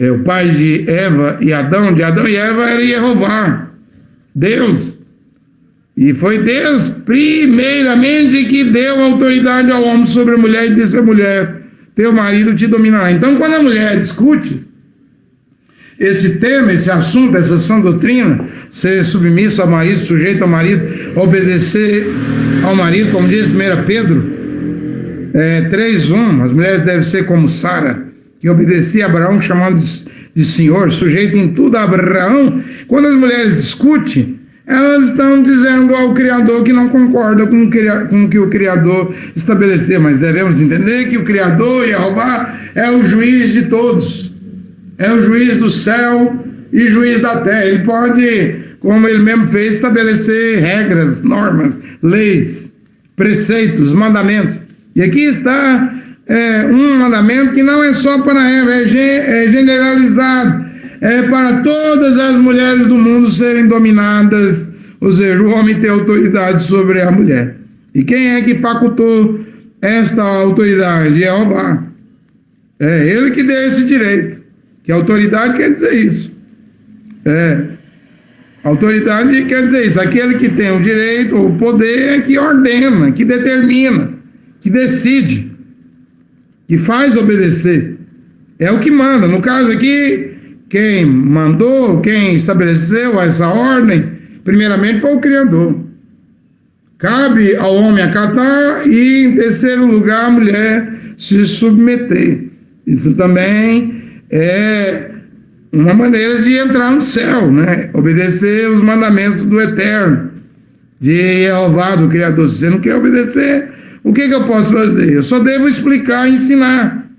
o pai de Eva e Adão, de Adão e Eva era Jeová, Deus. E foi Deus, primeiramente, que deu autoridade ao homem sobre a mulher e disse à mulher: teu marido te dominará. Então, quando a mulher discute esse tema, esse assunto, essa sã doutrina, ser submisso ao marido, sujeito ao marido, obedecer ao marido, como diz 1 Pedro 3:1, as mulheres devem ser como Sara, que obedecia a Abraão, chamando de Senhor, sujeito em tudo a Abraão. Quando as mulheres discutem, elas estão dizendo ao Criador que não concorda com o que o Criador estabeleceu, mas devemos entender que o Criador, Jeová, é o juiz de todos, é o juiz do céu e juiz da terra. Ele pode, como ele mesmo fez, estabelecer regras, normas, leis, preceitos, mandamentos. E aqui está um mandamento que não é só para Eva, é generalizado, é para todas as mulheres do mundo serem dominadas, ou seja, o homem tem autoridade sobre a mulher. E quem é que facultou esta autoridade? Jeová. É ele que deu esse direito. Que autoridade quer dizer isso. Autoridade quer dizer isso. Aquele que tem o direito, o poder, que ordena, que determina, que decide, que faz obedecer. É o que manda. No caso aqui, quem mandou, quem estabeleceu essa ordem, primeiramente foi o Criador. Cabe ao homem acatar e, em terceiro lugar, a mulher se submeter. Isso também é uma maneira de entrar no céu, né? Obedecer os mandamentos do Eterno, de Jeová, do Criador. Se você não quer obedecer, o que eu posso fazer? Eu só devo explicar e ensinar.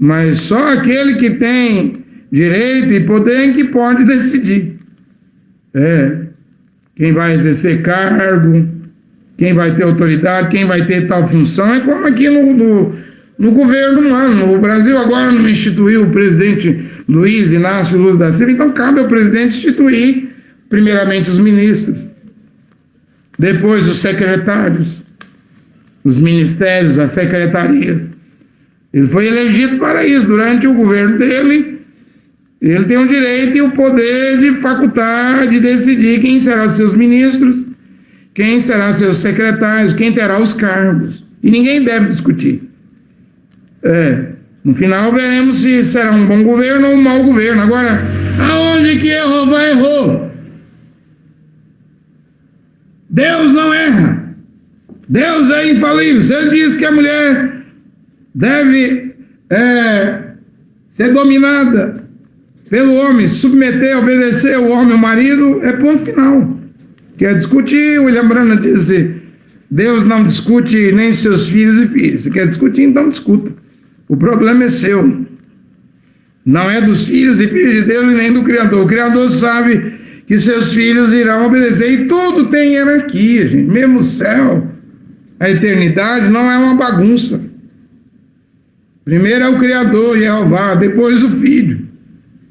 Mas só aquele que tem direito e poder que pode decidir. Quem vai exercer cargo, quem vai ter autoridade, quem vai ter tal função, é como aqui no governo humano. O Brasil agora não instituiu o presidente Luiz Inácio Lula da Silva, então cabe ao presidente instituir primeiramente os ministros, depois os secretários, os ministérios, as secretarias. Ele foi elegido para isso. Durante o governo dele, ele tem o direito e o poder de facultar, de decidir quem serão seus ministros, quem serão seus secretários, quem terá os cargos. E ninguém deve discutir. No final veremos se será um bom governo ou um mau governo. Agora, aonde que Jeová errou? Deus não erra. Deus é infalível. Se ele diz que a mulher deve ser dominada pelo homem, submeter, obedecer o homem, o marido, é ponto final. Quer discutir? William Branham disse: Deus não discute nem seus filhos e filhas. Se quer discutir, então discuta. O problema é seu. Não é dos filhos e filhas de Deus e nem do Criador. O Criador sabe que seus filhos irão obedecer. E tudo tem hierarquia, gente. Mesmo o céu, a eternidade não é uma bagunça. Primeiro é o Criador, Jeová, depois o Filho.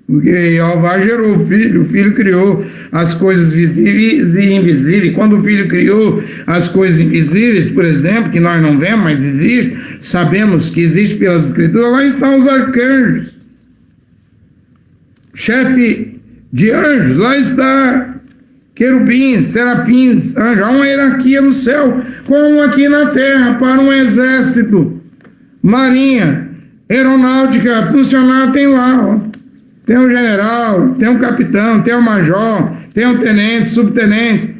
Porque Jeová gerou o Filho criou as coisas visíveis e invisíveis. Quando o Filho criou as coisas invisíveis, por exemplo, que nós não vemos, mas existe, sabemos que existe pelas Escrituras, lá estão os arcanjos, chefe de anjos, lá está querubins, serafins, anjos. Há uma hierarquia no céu, como aqui na terra, para um exército, marinha, aeronáutica funcionar, tem lá, ó. Tem um general, tem um capitão, tem um major, tem um tenente, subtenente,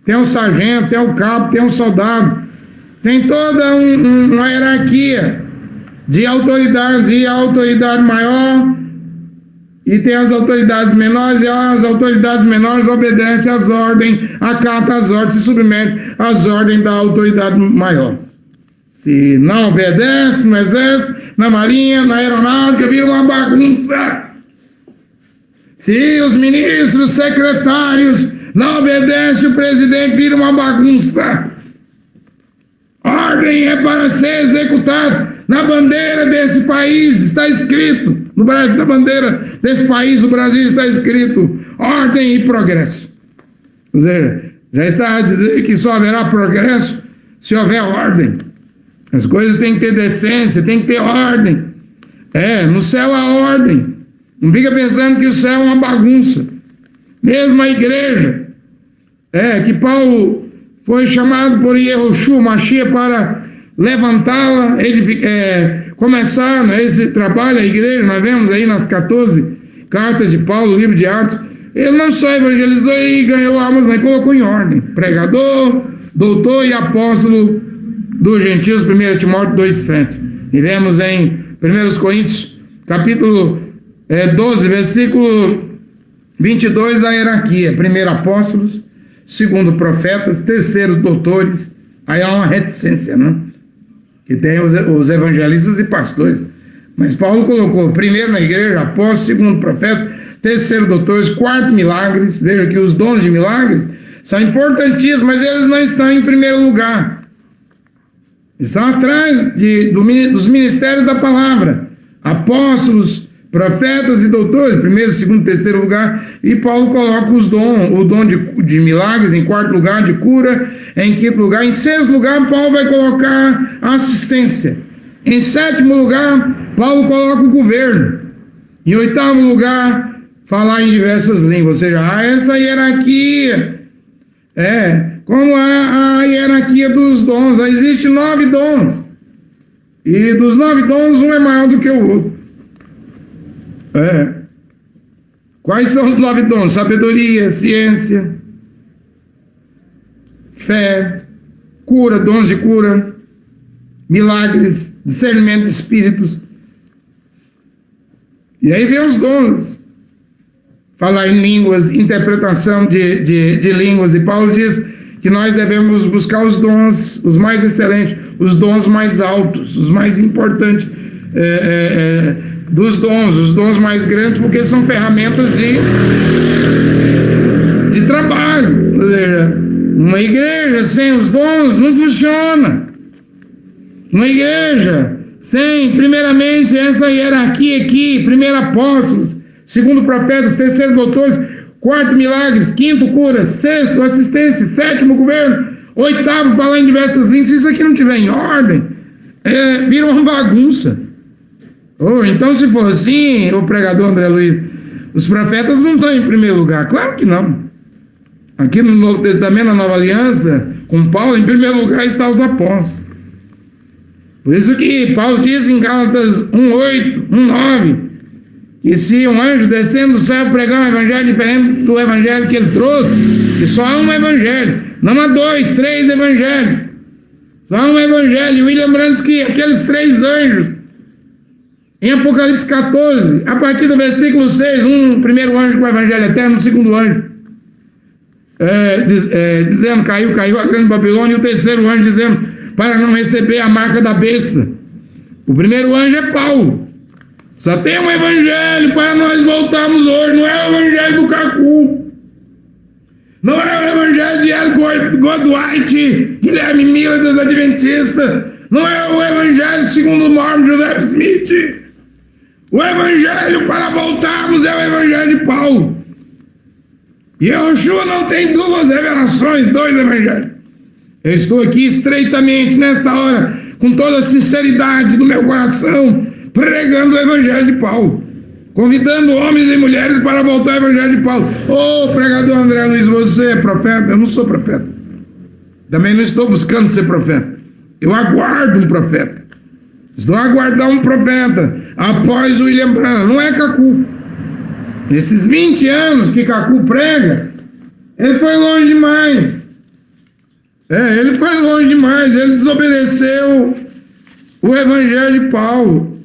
tem um sargento, tem um cabo, tem um soldado. Tem toda uma hierarquia de autoridades, e a autoridade maior, e tem as autoridades menores, e as autoridades menores obedecem às ordens, acatam as ordens, se submetem às ordens da autoridade maior. Se não obedece no exército, na marinha, na aeronáutica, vira uma bagunça. Se os ministros, secretários não obedecem o presidente, vira uma bagunça. Ordem é para ser executada. Na bandeira desse país está escrito, no Brasil, na bandeira desse país, o Brasil, está escrito ordem e progresso. Ou seja, já está a dizer que só haverá progresso se houver ordem. As coisas têm que ter decência, tem que ter ordem. No céu há ordem. Não fica pensando que o céu é uma bagunça. Mesmo a igreja, que Paulo foi chamado por Yehoshua Mashiach para levantá-la, começar esse trabalho, a igreja, nós vemos aí nas 14 cartas de Paulo, livro de Atos, ele não só evangelizou e ganhou almas, mas colocou em ordem, pregador, doutor e apóstolo dos gentios, 1 Timóteo 2,7. E vemos em 1 Coríntios, capítulo 12, versículo 22, a hierarquia: primeiro apóstolos, segundo profetas, terceiro doutores. Aí há uma reticência, né? Que tem os evangelistas e pastores. Mas Paulo colocou primeiro na igreja, apóstolo, segundo profeta, terceiro doutores, quarto milagres. Veja que os dons de milagres são importantíssimos, mas eles não estão em primeiro lugar. Estão atrás dos ministérios da palavra. Apóstolos, profetas e doutores, primeiro, segundo, terceiro lugar. E Paulo coloca o dom de milagres em quarto lugar, de cura em quinto lugar. Em sexto lugar, Paulo vai colocar a assistência. Em sétimo lugar, Paulo coloca o governo. Em oitavo lugar, falar em diversas línguas. Ou seja, há essa hierarquia. Como a hierarquia dos dons. Existem 9 dons. E dos 9 dons, um é maior do que o outro. Quais são os 9 dons? Sabedoria, ciência, fé, cura, dons de cura, milagres, discernimento de espíritos. E aí vem os dons. Falar em línguas, interpretação de línguas. E Paulo diz que nós devemos buscar os dons, os mais excelentes, os dons mais altos, os mais importantes dos dons, os dons mais grandes, porque são ferramentas de trabalho. Ou seja, uma igreja sem os dons não funciona. Uma igreja sem, primeiramente, essa hierarquia aqui: primeiro apóstolos, segundo profetas, terceiro doutores, quarto milagres, quinto cura, sexto assistência, sétimo governo, oitavo falar em diversas línguas. Se isso aqui não estiver em ordem, vira uma bagunça. Então, se for assim, o pregador André Luiz, os profetas não estão em primeiro lugar. Claro que não. Aqui no Novo Testamento, na Nova Aliança, com Paulo, em primeiro lugar está os apóstolos. Por isso que Paulo diz em Gálatas 1:8, 1:9, que se um anjo descendo do céu pregar um evangelho diferente do evangelho que ele trouxe, que só há um evangelho, não há 2, 3 evangelhos, só há um evangelho. William Brandt diz que aqueles 3 anjos, em Apocalipse 14, a partir do versículo 6, primeiro anjo com o evangelho eterno, o segundo anjo dizendo: caiu a grande Babilônia, e o terceiro anjo dizendo: para não receber a marca da besta. O primeiro anjo é Paulo. Só tem um evangelho para nós voltarmos hoje. Não é o evangelho do Cacu, não é o evangelho de L. Godwhite, Guilherme Miller dos Adventistas, não é o evangelho segundo o Mormon Joseph Smith. O evangelho para voltarmos é o evangelho de Paulo. E Yehoshua não tem 2 revelações, 2 evangelhos. Eu estou aqui estreitamente nesta hora, com toda a sinceridade do meu coração, pregando o evangelho de Paulo, convidando homens e mulheres para voltar ao evangelho de Paulo. Pregador André Luiz, você é profeta? Eu não sou profeta. Também não estou buscando ser profeta. Eu aguardo um profeta. Estou a aguardar um profeta após o William Branham. Não é Cacu. Nesses 20 anos que Cacu prega, ele foi longe demais. Ele foi longe demais. Ele desobedeceu o evangelho de Paulo.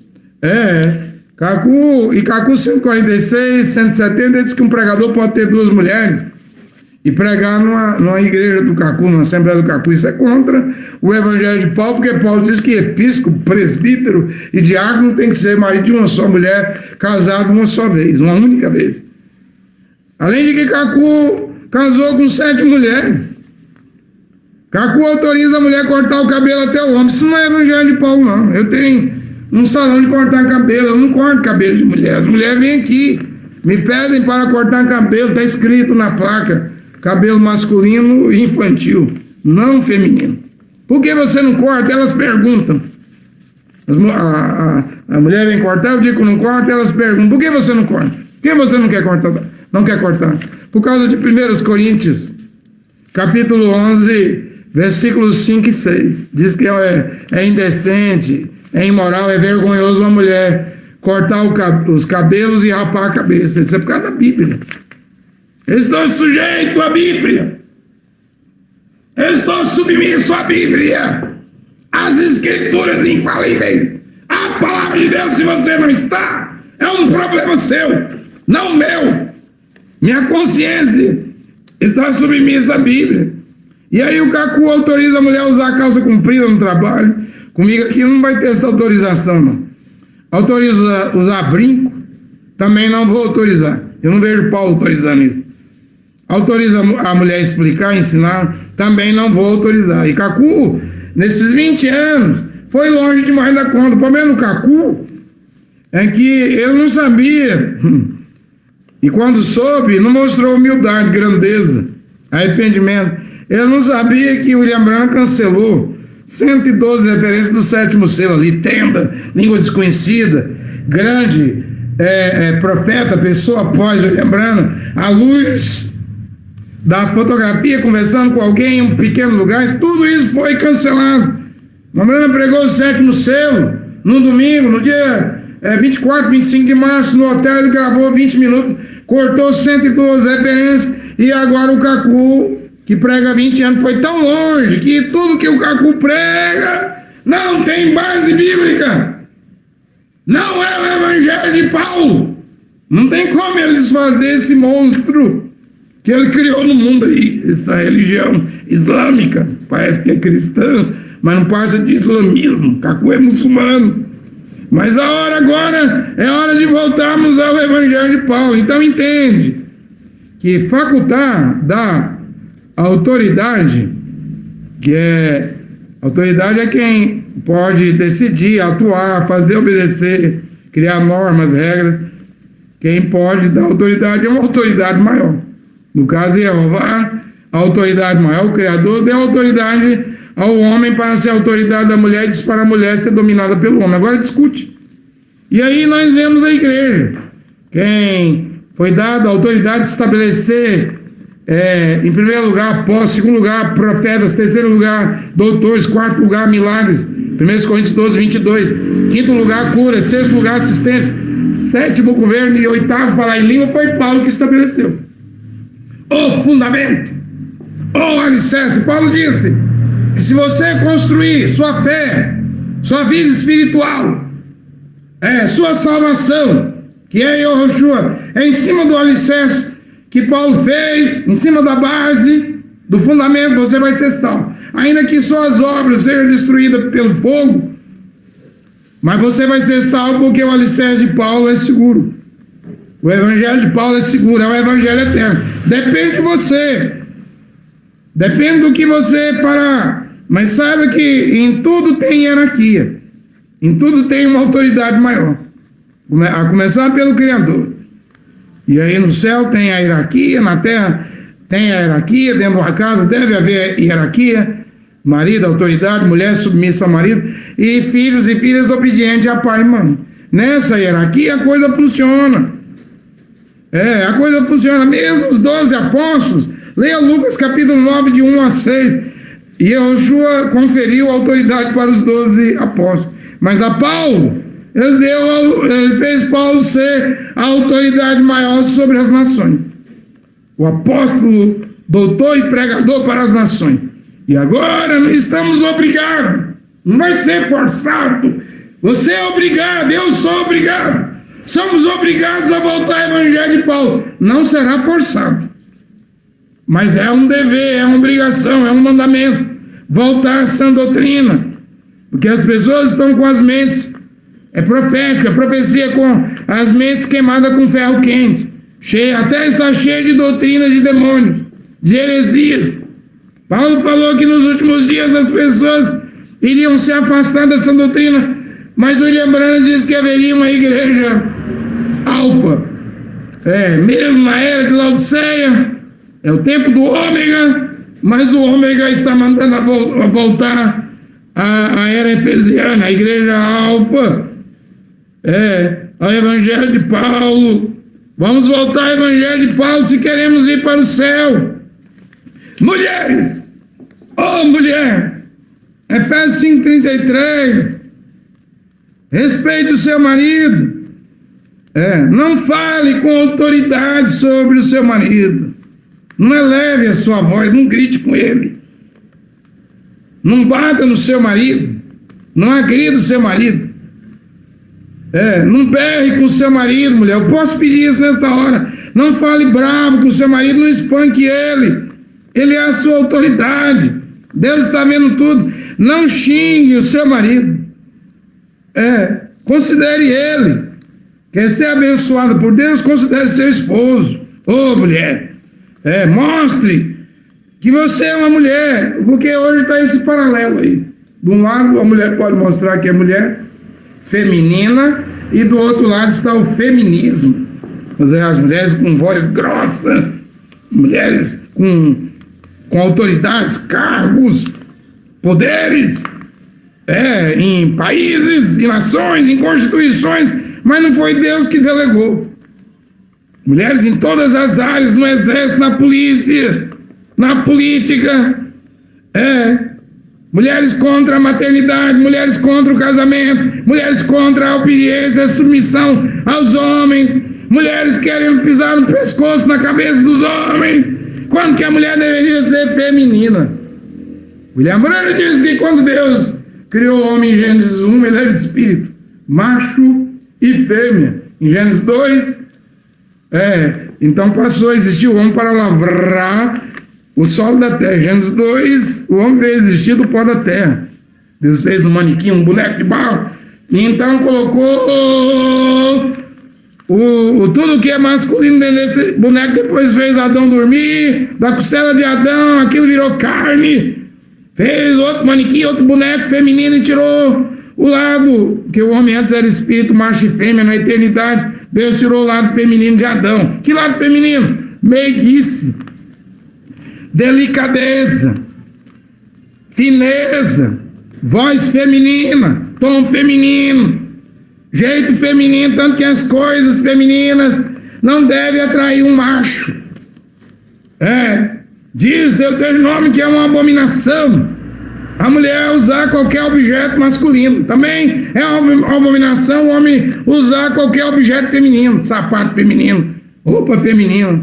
Cacu 146, 170, diz que um pregador pode ter 2 mulheres e pregar numa igreja do Cacu, numa assembleia do Cacu. Isso é contra o evangelho de Paulo, porque Paulo diz que episcopo, presbítero e diácono tem que ser marido de uma só mulher, casado uma só vez, uma única vez. Além de que Cacu casou com 7 mulheres. Cacu autoriza a mulher a cortar o cabelo até o ombro. Isso não é evangelho de Paulo, não. Eu tenho um salão de cortar cabelo, eu não corto cabelo de mulher. As mulheres vêm aqui, me pedem para cortar cabelo, está escrito na placa: cabelo masculino e infantil, não feminino. Por que você não corta? Elas perguntam. A mulher vem cortar, eu digo que não corta, elas perguntam, por que você não corta? Por que você não quer cortar? Não quer cortar? Por causa de 1 Coríntios, capítulo 11, versículos 5 e 6. Diz que é indecente, é imoral, é vergonhoso uma mulher cortar os cabelos e rapar a cabeça. Isso é por causa da Bíblia. Eu estou sujeito à Bíblia. Eu estou submisso à Bíblia. Às Escrituras infalíveis. A palavra de Deus, se você não está, é um problema seu, não meu. Minha consciência está submissa à Bíblia. E aí o Cacu autoriza a mulher a usar calça comprida no trabalho. Comigo aqui não vai ter essa autorização, não. Autoriza usar brinco, também não vou autorizar. Eu não vejo Paulo autorizando isso. Autoriza a mulher explicar, ensinar, também não vou autorizar. E Cacu, nesses 20 anos, foi longe demais da conta. O problema do Cacu é que ele não sabia. E quando soube, não mostrou humildade, grandeza, arrependimento. Ele não sabia que William Branham cancelou 112 referências do 7º selo ali, tenda, língua desconhecida, grande profeta, pessoa após William Branham, à luz da fotografia, conversando com alguém em um pequeno lugar, tudo isso foi cancelado. William Branham pregou o 7º selo num domingo, no dia 24, 25 de março, no hotel. Ele gravou 20 minutos, cortou 112 referências, e agora o Cacu, que prega há 20 anos, foi tão longe que tudo que o Cacu prega não tem base bíblica. Não é o Evangelho de Paulo. Não tem como ele desfazer esse monstro que ele criou no mundo aí, essa religião islâmica. Parece que é cristã, mas não passa de islamismo. Cacu é muçulmano. Mas a hora agora é hora de voltarmos ao Evangelho de Paulo. Então entende que facultar da autoridade, autoridade é quem pode decidir, atuar, fazer obedecer, criar normas, regras. Quem pode dar autoridade é uma autoridade maior. No caso, Jeová, a autoridade maior, o Criador, deu autoridade ao homem para ser autoridade da mulher e disse para a mulher ser dominada pelo homem. Agora discute. E aí nós vemos a igreja. Quem foi dado a autoridade de estabelecer, em primeiro lugar, apóstolos, segundo lugar, profetas, terceiro lugar, doutores, quarto lugar, milagres, 1 Coríntios 12, 22, quinto lugar, cura, sexto lugar, assistência, sétimo, governo e oitavo, falar em língua, foi Paulo que estabeleceu. O fundamento, o alicerce. Paulo disse que se você construir sua fé, sua vida espiritual, sua salvação, que é Yahushua, em cima do alicerce que Paulo fez, em cima da base, do fundamento, você vai ser salvo. Ainda que suas obras sejam destruídas pelo fogo, mas você vai ser salvo porque o alicerce de Paulo é seguro. O Evangelho de Paulo é seguro, é o Evangelho eterno. Depende de você. Depende do que você fará. Mas saiba que em tudo tem hierarquia. Em tudo tem uma autoridade maior. A começar pelo Criador. E aí no céu tem a hierarquia, na terra tem a hierarquia, dentro de uma casa deve haver hierarquia. Marido, autoridade, mulher submissa ao marido. E filhos e filhas obedientes a pai e mãe. Nessa hierarquia a coisa funciona. A coisa funciona. Mesmo os 12 apóstolos, leia Lucas capítulo 9, de 1 a 6. E Yahushua conferiu autoridade para os 12 apóstolos. Mas a Paulo, ele fez Paulo ser a autoridade maior sobre as nações. O apóstolo, doutor e pregador para as nações. E agora não estamos obrigados. Não vai ser forçado. Você é obrigado, eu sou obrigado. Somos obrigados a voltar ao Evangelho de Paulo. Não será forçado. Mas é um dever, é uma obrigação, é um mandamento. Voltar à sã doutrina. Porque as pessoas estão com as mentes. É profética, profecia com as mentes queimadas com ferro quente. Até está cheia de doutrinas de demônios, de heresias. Paulo falou que nos últimos dias as pessoas iriam se afastar dessa doutrina. Mas William Branham disse que haveria uma igreja alfa. Mesmo na era de Laodiceia, é o tempo do ômega, mas o ômega está mandando a voltar a era efesiana, a igreja alfa, ao evangelho de Paulo. Vamos voltar ao evangelho de Paulo se queremos ir para o céu. Mulheres, mulher, Efésios 5:33, respeite o seu marido. Não fale com autoridade sobre o seu marido. Não eleve a sua voz, não grite com ele. Não bata no seu marido. Não agrida o seu marido. Não berre com o seu marido, mulher. Eu posso pedir isso nesta hora. Não fale bravo com o seu marido, não espanque ele. Ele é a sua autoridade. Deus está vendo tudo. Não xingue o seu marido. Considere ele. Quer ser abençoado por Deus? Considere seu esposo. Mulher. Mostre que você é uma mulher. Porque hoje está esse paralelo aí. De um lado, a mulher pode mostrar que é mulher feminina, e do outro lado está o feminismo. As mulheres com voz grossa, mulheres com autoridades, cargos, poderes, em países, em nações, em constituições, mas não foi Deus que delegou. Mulheres em todas as áreas, no exército, na polícia, na política, mulheres contra a maternidade, mulheres contra o casamento, mulheres contra a obediência, a submissão aos homens, mulheres querendo pisar no pescoço, na cabeça dos homens, quando que a mulher deveria ser feminina. William Branham diz que quando Deus criou o homem em Gênesis 1, ele era espírito, macho e fêmea. Em Gênesis 2, então passou a existir o homem para lavrar o solo da terra. Gênesis 2, o homem veio existir do pó da terra. Deus fez um manequim, um boneco de barro, e então colocou tudo que é masculino dentro desse boneco. Depois fez Adão dormir, da costela de Adão, aquilo virou carne. Fez outro manequim, outro boneco feminino e tirou o lado, que o homem antes era espírito, macho e fêmea, na eternidade. Deus tirou o lado feminino de Adão. Que lado feminino? Meiguice, delicadeza, fineza, voz feminina, tom feminino, jeito feminino, tanto que as coisas femininas não devem atrair um macho. Diz Deuteronômio que é uma abominação a mulher usar qualquer objeto masculino. Também é uma abominação o homem usar qualquer objeto feminino, sapato feminino, roupa feminina.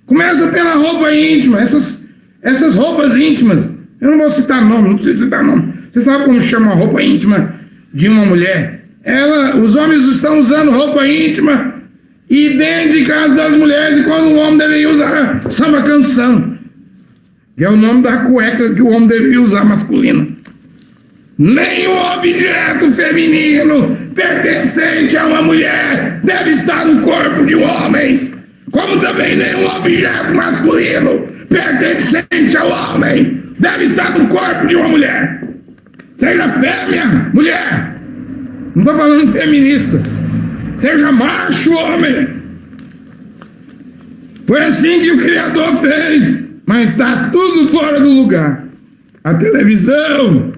Começa pela roupa íntima, essas roupas íntimas. Eu não vou citar nome, não preciso citar nome. Você sabe como chama a roupa íntima de uma mulher? Os homens estão usando roupa íntima e dentro de casa das mulheres, e quando o homem deveria usar samba canção, que é o nome da cueca que o homem deveria usar masculina. Nenhum objeto feminino pertencente a uma mulher deve estar no corpo de um homem, como também nenhum objeto masculino pertencente ao homem deve estar no corpo de uma mulher. Seja fêmea, mulher. Não estou falando feminista. Seja macho, homem. Foi assim que o Criador fez. Mas está tudo fora do lugar. A televisão,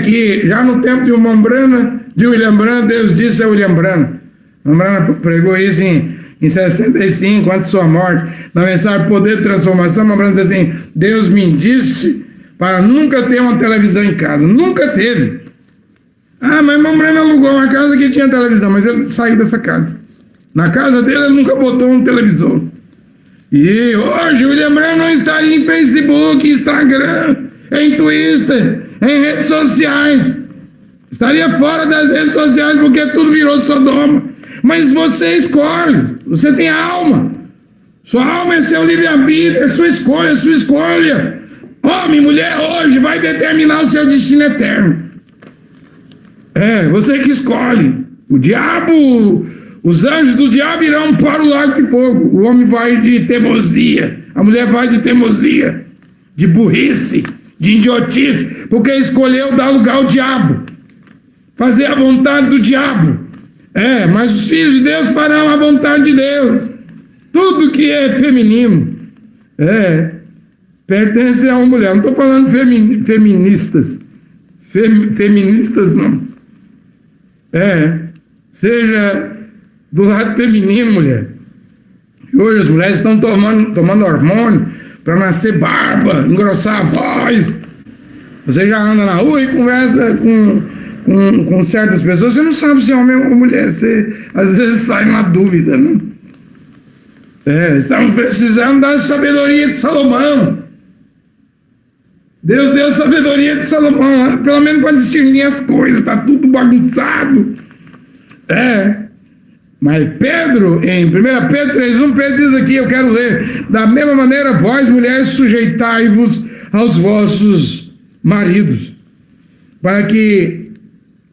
que já no tempo de William Branham, Deus disse a William Branham. William Branham pregou isso em 65, antes de sua morte, na mensagem Poder de Transformação. William Branham diz assim: Deus me disse para nunca ter uma televisão em casa. Nunca teve. Mas William Branham alugou uma casa que tinha televisão, mas ele saiu dessa casa. Na casa dele ele nunca botou um televisor. E hoje o William Branham não estaria em Facebook, Instagram, em Twitter, em redes sociais. Estaria fora das redes sociais porque tudo virou Sodoma. Mas você escolhe, você tem alma. Sua alma é seu livre-arbítrio, é sua escolha, é sua escolha. Homem, mulher, hoje vai determinar o seu destino eterno. Você que escolhe. O diabo... Os anjos do diabo irão para o lago de fogo. O homem vai de teimosia. A mulher vai de teimosia, de burrice, de idiotice, porque escolheu dar lugar ao diabo, fazer a vontade do diabo. Mas os filhos de Deus farão a vontade de Deus. Tudo que é feminino pertence a uma mulher. Não estou falando feministas. feministas, não. Seja do lado feminino, mulher. E hoje as mulheres estão tomando hormônio para nascer barba, engrossar a voz. Você já anda na rua e conversa com certas pessoas, você não sabe se é homem ou mulher, você às vezes sai na dúvida, né? Estamos precisando da sabedoria de Salomão. Deus deu sabedoria de Salomão, pelo menos para discernir as coisas, está tudo bagunçado. Mas Pedro, em 1 Pedro 3:1, Pedro diz aqui, eu quero ler: da mesma maneira, vós, mulheres, sujeitai-vos aos vossos maridos, para que,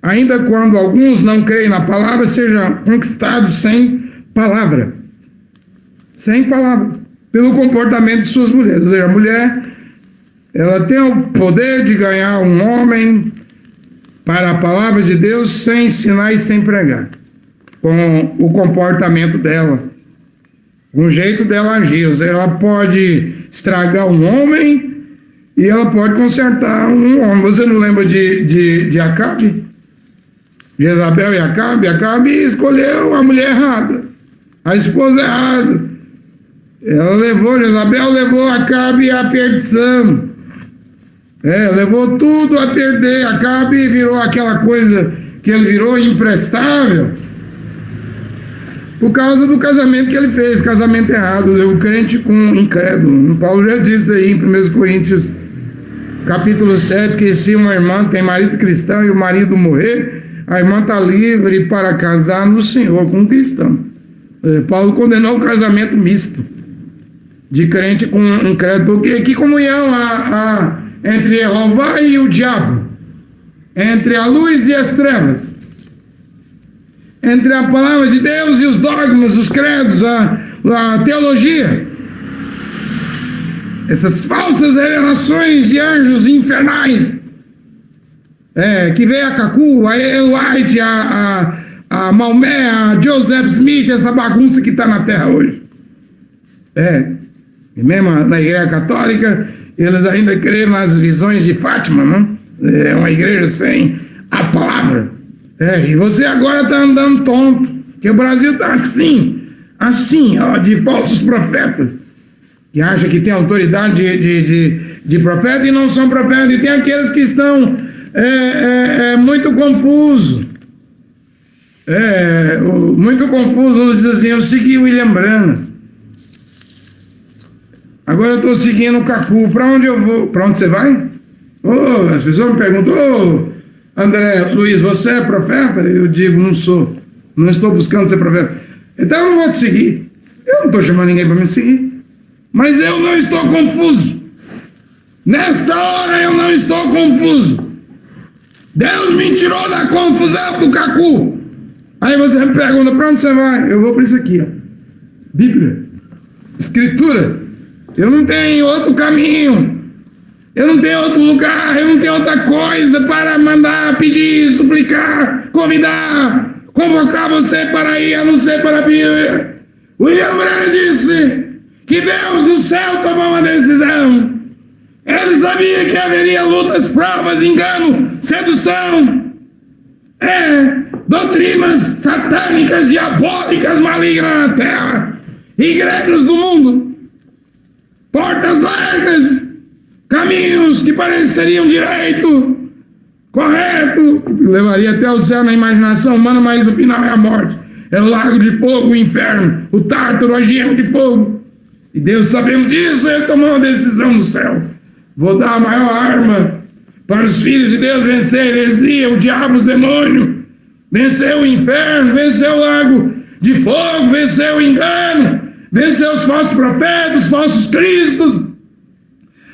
ainda quando alguns não creem na palavra, sejam conquistados sem palavra, pelo comportamento de suas mulheres. Ou seja, a mulher, ela tem o poder de ganhar um homem para a palavra de Deus sem ensinar e sem pregar, com o comportamento dela, com o jeito dela agir. Ou seja, ela pode estragar um homem e ela pode consertar um homem. Você não lembra de Acabe? Jezabel e Acabe? Acabe escolheu a mulher errada, a esposa errada. Jezabel levou Acabe à perdição. Levou tudo a perder. Acabe virou aquela coisa que ele virou, imprestável, por causa do casamento que ele fez, casamento errado, o crente com incrédulo. Paulo já disse aí em 1 Coríntios capítulo 7, que se uma irmã tem marido cristão e o marido morrer, a irmã está livre para casar no Senhor com um cristão. Paulo condenou o casamento misto de crente com incrédulo, porque que comunhão entre Jeová e o diabo, entre a luz e as trevas, entre a palavra de Deus e os dogmas, os credos, a teologia, essas falsas revelações de anjos infernais, que veio a Cacu, a El White, a Maomé, a Joseph Smith, essa bagunça que está na terra hoje. E mesmo na igreja católica, eles ainda creem nas visões de Fátima, não? É uma igreja sem a palavra. E você agora está andando tonto, que o Brasil está assim, de falsos profetas, que acham que tem autoridade de profeta e não são profetas. E tem aqueles que estão muito confusos. Muito confusos, diz assim: eu segui o William Branham, agora eu estou seguindo o Cacu, para onde eu vou? Para onde você vai? As pessoas me perguntam: André Luiz, você é profeta? Eu digo: não sou, não estou buscando ser profeta. Então eu não vou te seguir. Eu não estou chamando ninguém para me seguir, mas eu não estou confuso. Nesta hora eu não estou confuso. Deus me tirou da confusão do Cacu. Aí você me pergunta: para onde você vai? Eu vou para isso aqui, Bíblia, Escritura. Eu não tenho outro caminho, eu não tenho outro lugar, eu não tenho outra coisa para mandar, pedir, suplicar, convidar, convocar você para ir, a não ser para a Bíblia. William Branham disse que Deus no céu tomou uma decisão. Ele sabia que haveria lutas, provas, engano, sedução, doutrinas satânicas, diabólicas, malignas na terra, igrejas do mundo, portas largas, caminhos que pareceriam direito, correto, que levaria até o céu na imaginação humana, mas o final é a morte. É o lago de fogo, o inferno, o tártaro, a gema de fogo. E Deus, sabendo disso, ele tomou uma decisão no céu: vou dar a maior arma para os filhos de Deus vencer a heresia, o diabo, os demônios, vencer o inferno, vencer o lago de fogo, vencer o engano, vencer os falsos profetas, falsos cristos,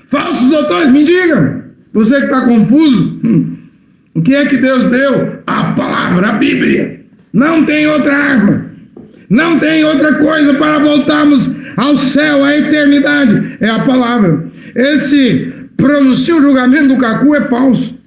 falsos doutores. Me diga, você que está confuso, o que é que Deus deu? A palavra, a Bíblia. Não tem outra arma, não tem outra coisa para voltarmos ao céu, à eternidade. É a palavra. Esse pronuncia o julgamento do Cacu é falso.